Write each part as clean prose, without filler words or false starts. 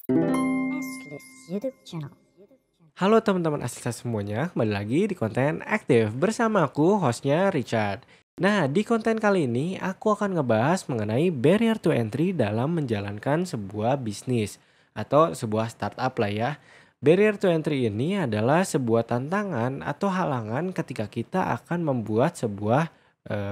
Aslis YouTube Channel. Halo teman-teman Aslita semuanya, kembali lagi di konten aktif bersama aku, hostnya Richard. Nah, di konten kali ini aku akan ngebahas mengenai barrier to entry dalam menjalankan sebuah bisnis atau sebuah startup lah ya. Barrier to entry ini adalah sebuah tantangan atau halangan ketika kita akan membuat sebuah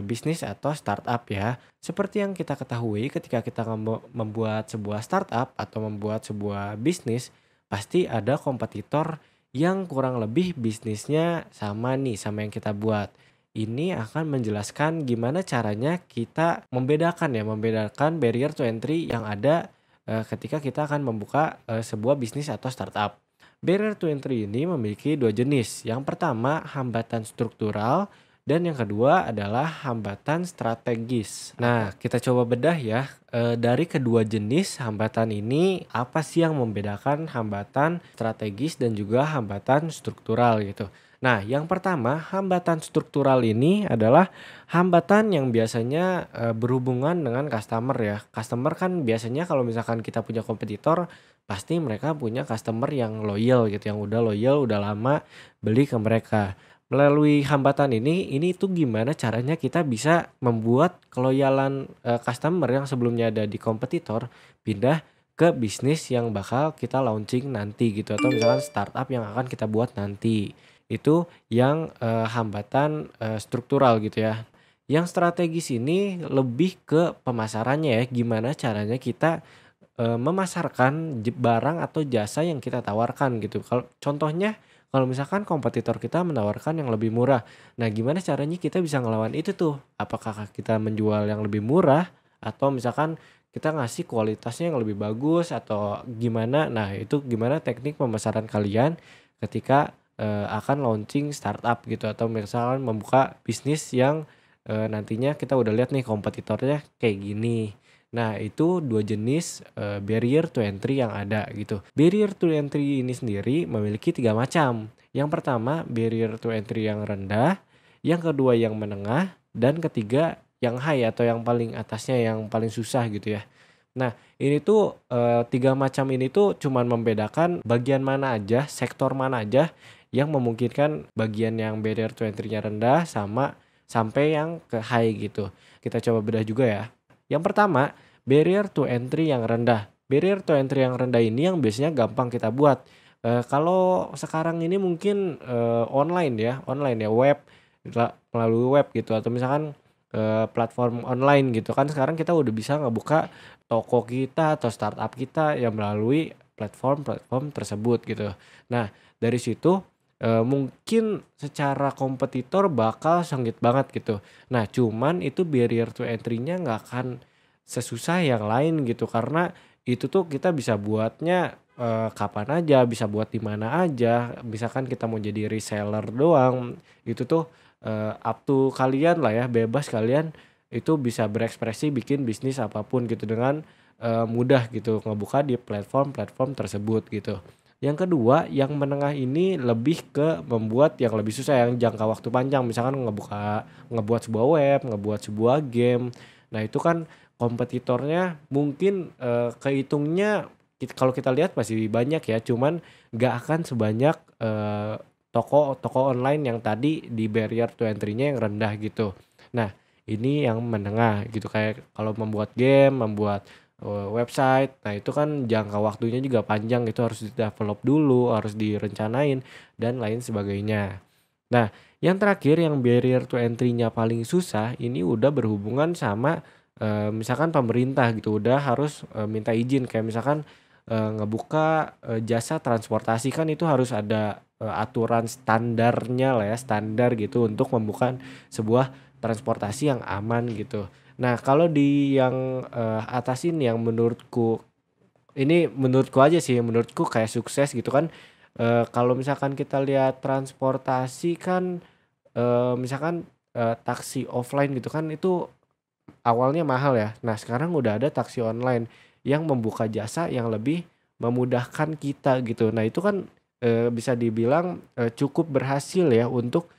bisnis atau startup ya. Seperti yang kita ketahui ketika kita membuat sebuah startup atau membuat sebuah bisnis, pasti ada kompetitor yang kurang lebih bisnisnya sama nih sama yang kita buat. Ini akan menjelaskan gimana caranya kita membedakan barrier to entry yang ada ketika kita akan membuka sebuah bisnis atau startup. Barrier to entry ini memiliki dua jenis. Yang pertama hambatan struktural dan yang kedua adalah hambatan strategis. Nah, kita coba bedah ya. Dari kedua jenis hambatan ini, apa sih yang membedakan hambatan strategis dan juga hambatan struktural gitu. Nah, yang pertama, hambatan struktural ini adalah hambatan yang biasanya berhubungan dengan customer ya. Customer kan biasanya kalau misalkan kita punya kompetitor, pasti mereka punya customer yang loyal gitu, yang udah loyal, udah lama beli ke mereka. Melalui hambatan ini tuh gimana caranya kita bisa membuat keloyalan, customer yang sebelumnya ada di kompetitor, pindah ke bisnis yang bakal kita launching nanti gitu, atau misalkan startup yang akan kita buat nanti. Itu yang, hambatan, struktural gitu ya. Yang strategis ini lebih ke pemasarannya ya, gimana caranya kita, memasarkan barang atau jasa yang kita tawarkan gitu. Kalau contohnya, kalau misalkan kompetitor kita menawarkan yang lebih murah. Nah, gimana caranya kita bisa ngelawan itu tuh? Apakah kita menjual yang lebih murah atau misalkan kita ngasih kualitasnya yang lebih bagus atau gimana? Nah, itu gimana teknik pemasaran kalian ketika, akan launching startup gitu atau misalkan membuka bisnis yang, nantinya kita udah lihat nih kompetitornya kayak gini. Nah, itu 2 jenis, barrier to entry yang ada gitu. Barrier to entry ini sendiri memiliki 3 macam. Yang pertama barrier to entry yang rendah, yang kedua yang menengah, dan ketiga yang high atau yang paling atasnya yang paling susah gitu ya. Nah, ini tuh, 3 macam ini tuh cuman membedakan bagian mana aja, sektor mana aja yang memungkinkan bagian yang barrier to entry-nya rendah sama sampai yang ke high gitu. Kita coba bedah juga ya. Yang pertama, barrier to entry yang rendah. Barrier to entry yang rendah ini yang biasanya gampang kita buat. Kalau sekarang ini mungkin, online ya, web, melalui web gitu atau misalkan, platform online gitu kan sekarang kita udah bisa ngebuka toko kita atau startup kita yang melalui platform-platform tersebut gitu. Nah, dari situ, mungkin secara kompetitor bakal sengit banget gitu. Nah, cuman itu barrier to entry-nya nggak akan sesusah yang lain gitu, karena itu tuh kita bisa buatnya, kapan aja, bisa buat di mana aja. Misalkan kita mau jadi reseller doang, itu tuh, up to kalian lah ya, bebas kalian itu bisa berekspresi bikin bisnis apapun gitu dengan, mudah gitu ngebuka di platform-platform tersebut gitu. Yang kedua, yang menengah ini lebih ke membuat yang lebih susah, yang jangka waktu panjang, misalkan ngebuat sebuah web, ngebuat sebuah game. Nah, itu kan kompetitornya mungkin, kehitungnya kalau kita lihat masih banyak ya, cuman nggak akan sebanyak, toko toko online yang tadi di barrier to entry-nya yang rendah gitu. Nah, ini yang menengah gitu, kayak kalau membuat game, membuat, website, nah itu kan jangka waktunya juga panjang, itu harus di-develop dulu, harus direncanain dan lain sebagainya. Nah, yang terakhir yang barrier to entry-nya paling susah ini udah berhubungan sama, misalkan pemerintah gitu, udah harus, minta izin kayak misalkan, ngebuka, jasa transportasi kan itu harus ada, aturan standarnya lah ya, standar gitu untuk membuka sebuah transportasi yang aman gitu. Nah, kalau di yang, atas ini yang menurutku aja sih, menurutku kayak sukses gitu kan, kalau misalkan kita lihat transportasi kan, misalkan, taksi offline gitu kan itu awalnya mahal ya. Nah, sekarang udah ada taksi online yang membuka jasa yang lebih memudahkan kita gitu. Nah, itu kan, bisa dibilang, cukup berhasil ya untuk,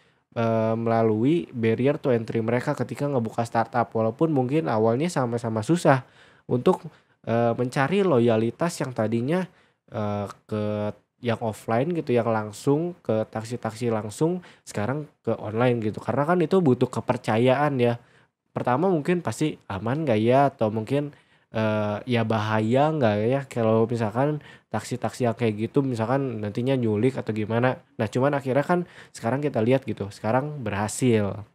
melalui barrier to entry mereka ketika ngebuka startup. Walaupun mungkin awalnya sama-sama susah untuk, mencari loyalitas yang tadinya ke yang offline gitu, yang langsung ke taksi-taksi langsung, sekarang ke online gitu. Karena kan itu butuh kepercayaan ya. Pertama mungkin pasti aman nggak ya, atau mungkin, ya bahaya nggak ya kalau misalkan taksi-taksi yang kayak gitu misalkan nantinya nyulik atau gimana. Nah cuman akhirnya kan sekarang kita lihat gitu, sekarang berhasil.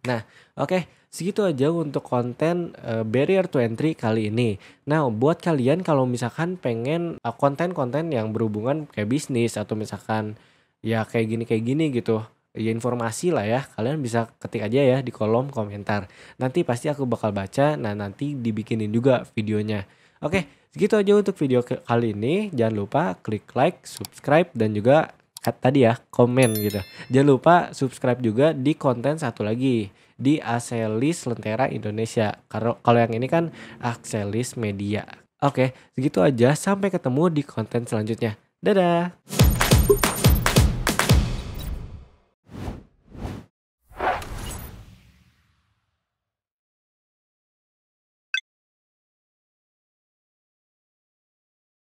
Nah, oke, segitu aja untuk konten, barrier to entry kali ini. Nah, buat kalian kalau misalkan pengen, konten-konten yang berhubungan kayak bisnis atau misalkan ya kayak gini gitu, ya informasi lah ya, kalian bisa ketik aja ya di kolom komentar. Nanti pasti aku bakal baca, nah nanti dibikinin juga videonya. Oke, segitu aja untuk video kali ini. Jangan lupa klik like, subscribe, dan juga tadi ya komen gitu. Jangan lupa subscribe juga di konten satu lagi di Axelis Lentera Indonesia. Kalau yang ini kan Axelis Media. Oke, segitu aja. Sampai ketemu di konten selanjutnya. Dadah.